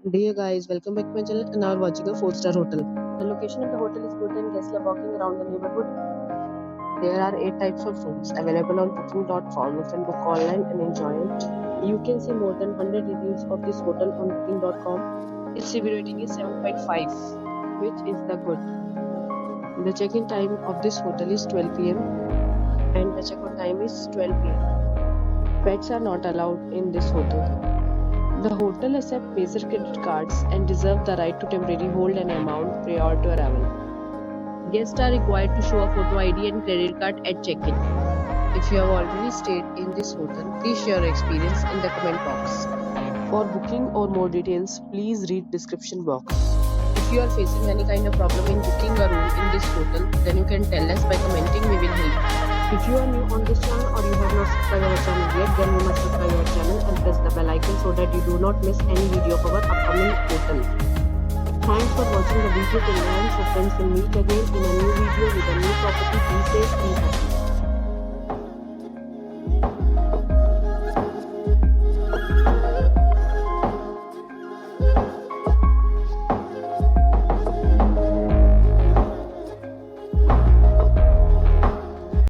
Dear guys, welcome back to my channel and now we're watching a 4-star hotel. The location of the hotel is good and guests love walking around the neighborhood. There are 8 types of rooms available on booking.com. You can book online and enjoy it. You can see more than 100 reviews of this hotel on booking.com. Its review rating is 7.5, which is the good. The check-in time of this hotel is 12 p.m. and the check-out time is 12 p.m. Pets are not allowed in this hotel. The hotel accepts major credit cards and reserves the right to temporarily hold an amount prior to arrival. Guests are required to show a photo ID and credit card at check-in. If you have already stayed in this hotel, please share your experience in the comment box. For booking or more details, please read description box. If you are facing any kind of problem in booking a room in this hotel, then you can tell us by commenting. We will help. If you are new on this channel or you have not subscribed our channel yet, then you must subscribe our channel and press the bell icon so that you do not miss any video of our upcoming hotel. Thanks for watching the video till the end. So friends will meet again in a new video with a new property. Be safe, be happy.